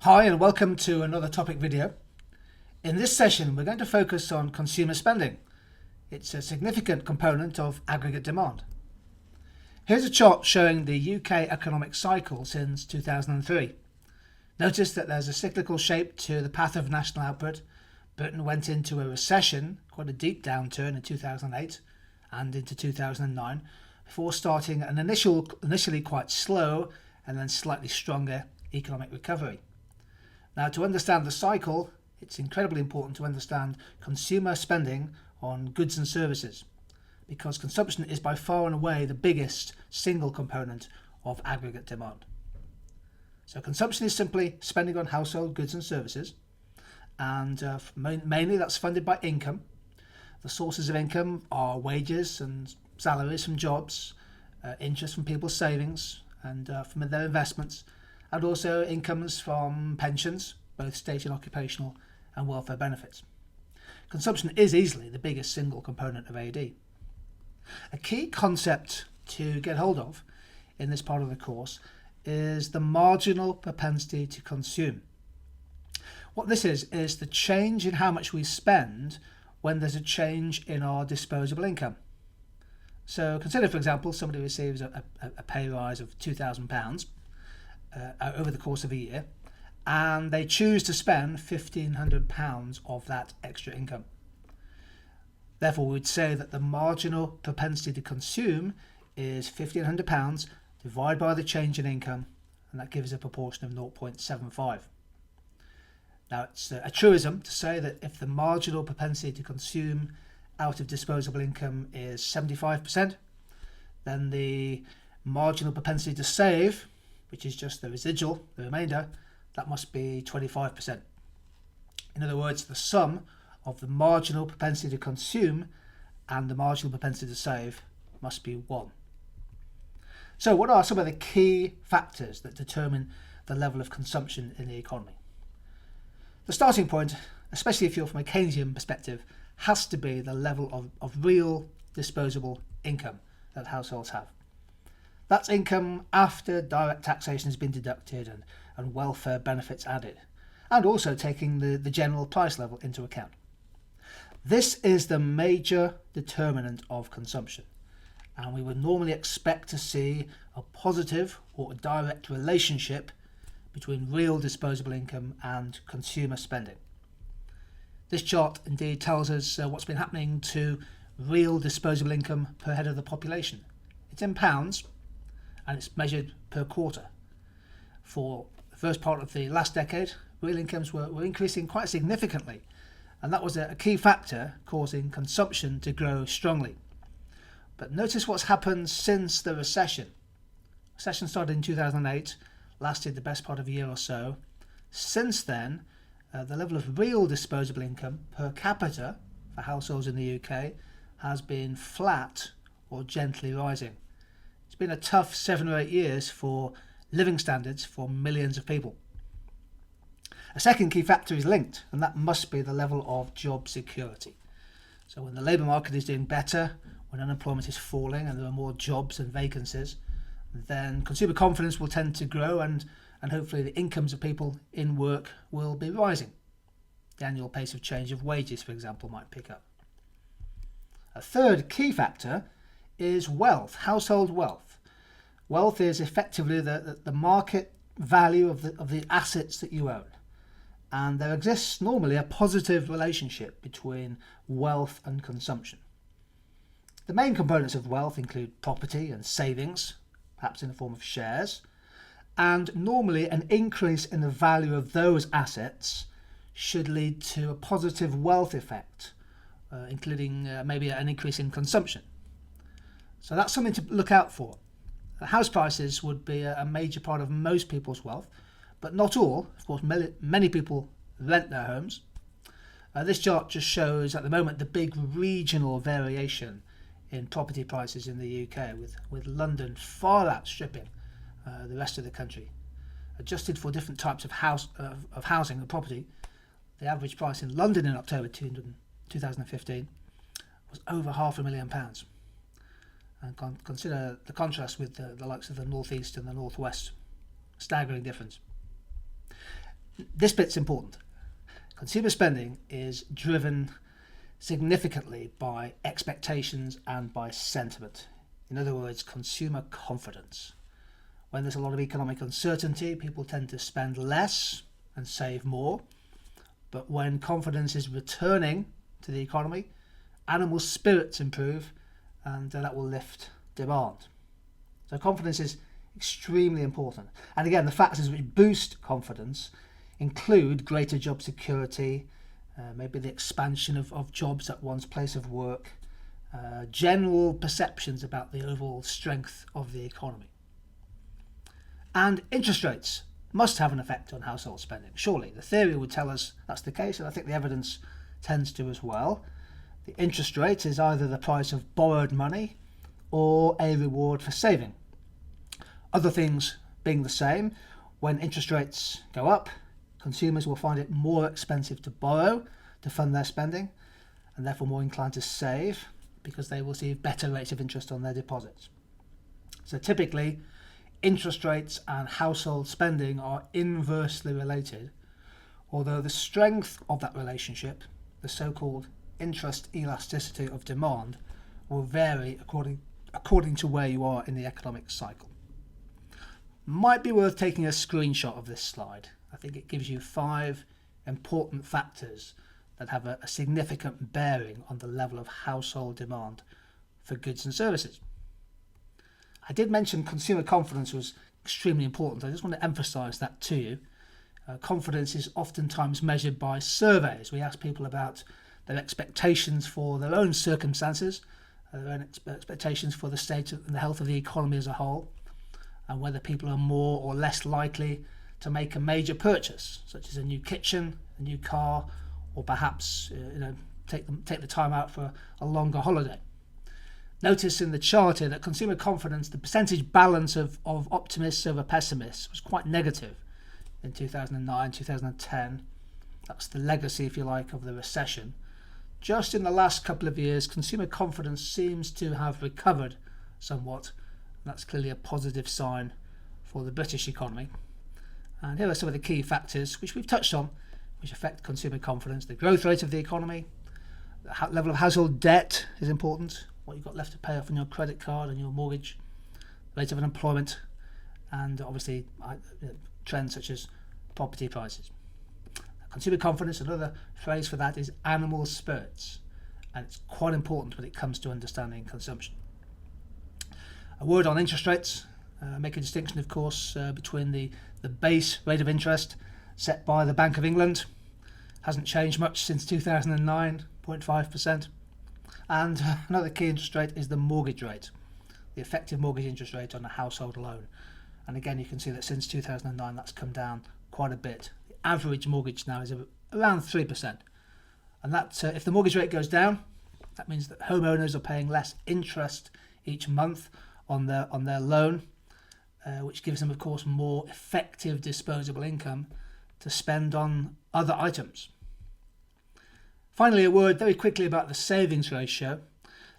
Hi and welcome to another topic video. In this session we're going to focus on consumer spending. It's a significant component of aggregate demand. Here's a chart showing the UK economic cycle since 2003. Notice that there's a cyclical shape to the path of national output. Britain went into a recession, quite a deep downturn in 2008 and into 2009, before starting an initially quite slow and then slightly stronger economic recovery. Now, to understand the cycle, it's incredibly important to understand consumer spending on goods and services, because consumption is by far and away the biggest single component of aggregate demand. So consumption is simply spending on household goods and services, and mainly that's funded by income. The sources of income are wages and salaries from jobs, interest from people's savings and from their investments, and also incomes from pensions, both state and occupational, and welfare benefits. Consumption is easily the biggest single component of AD. A key concept to get hold of in this part of the course is the marginal propensity to consume. What this is the change in how much we spend when there's a change in our disposable income. So consider, for example, somebody receives a pay rise of £2,000 over the course of a year, and they choose to spend £1,500 of that extra income. Therefore, we would say that the marginal propensity to consume is £1,500 divided by the change in income, and that gives a proportion of 0.75. Now, it's a truism to say that if the marginal propensity to consume out of disposable income is 75%, then the marginal propensity to save, which is just the residual, the remainder, that must be 25%. In other words, the sum of the marginal propensity to consume and the marginal propensity to save must be 1. So what are some of the key factors that determine the level of consumption in the economy? The starting point, especially if you're from a Keynesian perspective, has to be the level of real disposable income that households have. That's income after direct taxation has been deducted and welfare benefits added, and also taking the general price level into account. This is the major determinant of consumption, and we would normally expect to see a positive or a direct relationship between real disposable income and consumer spending. This chart indeed tells us what's been happening to real disposable income per head of the population. It's in pounds, and it's measured per quarter. For the first part of the last decade, real incomes were increasing quite significantly, and that was a key factor causing consumption to grow strongly. But notice what's happened since the recession. The recession started in 2008, lasted the best part of a year or so. Since then, the level of real disposable income per capita for households in the UK has been flat or gently rising. It's been a tough 7 or 8 years for living standards for millions of people. A second key factor is linked, and that must be the level of job security. So when the labour market is doing better, when unemployment is falling and there are more jobs and vacancies, then consumer confidence will tend to grow, and hopefully the incomes of people in work will be rising. The annual pace of change of wages, for example, might pick up. A third key factor is wealth, household wealth. Wealth is effectively the market value of the assets that you own. And there exists normally a positive relationship between wealth and consumption. The main components of wealth include property and savings, perhaps in the form of shares, and normally an increase in the value of those assets should lead to a positive wealth effect, including maybe an increase in consumption. So that's something to look out for. House prices would be a major part of most people's wealth, but not all. Of course, many people rent their homes. This chart just shows at the moment the big regional variation in property prices in the UK, with London far outstripping the rest of the country. Adjusted for different types of housing and property, the average price in London in October 2015 was over £500,000. And consider the contrast with the likes of the northeast and the northwest. Staggering difference. This bit's important. Consumer spending is driven significantly by expectations and by sentiment. In other words, consumer confidence. When there's a lot of economic uncertainty, people tend to spend less and save more. But when confidence is returning to the economy, animal spirits improve, and that will lift demand. So confidence is extremely important. And again, the factors which boost confidence include greater job security, maybe the expansion of jobs at one's place of work, general perceptions about the overall strength of the economy. And interest rates must have an effect on household spending. Surely, the theory would tell us that's the case, and I think the evidence tends to as well. The interest rate is either the price of borrowed money or a reward for saving. Other things being the same, when interest rates go up, consumers will find it more expensive to borrow to fund their spending, and therefore more inclined to save because they will receive better rates of interest on their deposits. So typically, interest rates and household spending are inversely related, although the strength of that relationship, the so-called interest elasticity of demand, will vary according to where you are in the economic cycle. Might be worth taking a screenshot of this slide. I think it gives you 5 important factors that have a significant bearing on the level of household demand for goods and services. I did mention consumer confidence was extremely important. I just want to emphasize that to you. Confidence is oftentimes measured by surveys. We ask people about their expectations for their own circumstances, their own expectations for the state and the health of the economy as a whole, and whether people are more or less likely to make a major purchase, such as a new kitchen, a new car, or perhaps take the time out for a longer holiday. Notice in the chart here that consumer confidence, the percentage balance of optimists over pessimists, was quite negative in 2009, 2010. That's the legacy, if you like, of the recession. Just in the last couple of years, consumer confidence seems to have recovered somewhat. That's clearly a positive sign for the British economy. And here are some of the key factors which we've touched on, which affect consumer confidence. The growth rate of the economy, the level of household debt is important, what you've got left to pay off on your credit card and your mortgage, rate of unemployment, and obviously trends such as property prices. Consumer confidence, another phrase for that is animal spirits, and it's quite important when it comes to understanding consumption. A word on interest rates. Make a distinction, of course, between the base rate of interest set by the Bank of England. Hasn't changed much since 2009, 0.5%. And another key interest rate is the mortgage rate, the effective mortgage interest rate on a household loan. And again, you can see that since 2009, that's come down quite a bit. The average mortgage now is around 3%. And that, if the mortgage rate goes down, that means that homeowners are paying less interest each month on their loan, which gives them, of course, more effective disposable income to spend on other items. Finally, a word very quickly about the savings ratio.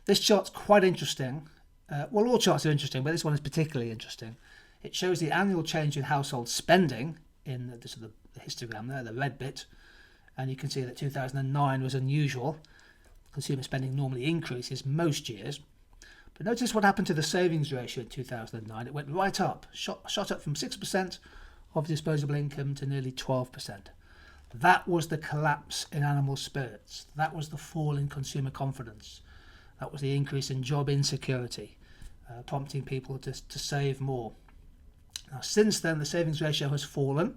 This chart's quite interesting. Well, all charts are interesting, but this one is particularly interesting. It shows the annual change in household spending in the histogram there, the red bit, and you can see that 2009 was unusual. Consumer spending normally increases most years. But notice what happened to the savings ratio in 2009. It went right up, shot up from 6% of disposable income to nearly 12%. That was the collapse in animal spirits. That was the fall in consumer confidence. That was the increase in job insecurity, prompting people to save more. Now, since then, the savings ratio has fallen,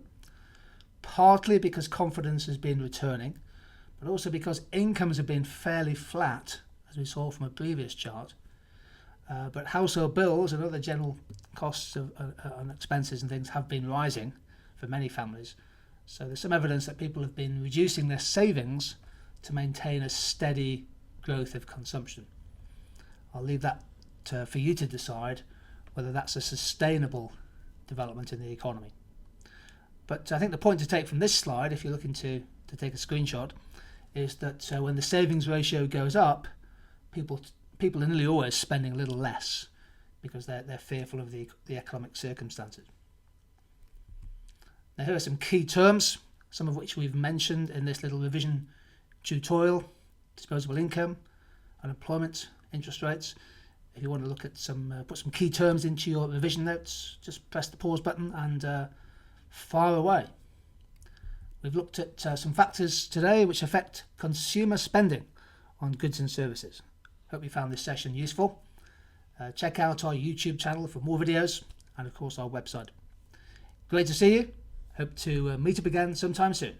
partly because confidence has been returning, but also because incomes have been fairly flat, as we saw from a previous chart. But household bills and other general costs and expenses and things have been rising for many families. So there's some evidence that people have been reducing their savings to maintain a steady growth of consumption. I'll leave that for you to decide whether that's a sustainable development in the economy. But I think the point to take from this slide, if you're looking to take a screenshot, is that when the savings ratio goes up, people are nearly always spending a little less because they're fearful of the economic circumstances. Now, here are some key terms some of which we've mentioned in this little revision tutorial: disposable income, unemployment, interest rates. If you want to look at put some key terms into your revision notes, just press the pause button and fire away. We've looked at some factors today which affect consumer spending on goods and services. Hope you found this session useful. Check out our YouTube channel for more videos, and of course our website. Great to see you. Hope to meet up again sometime soon.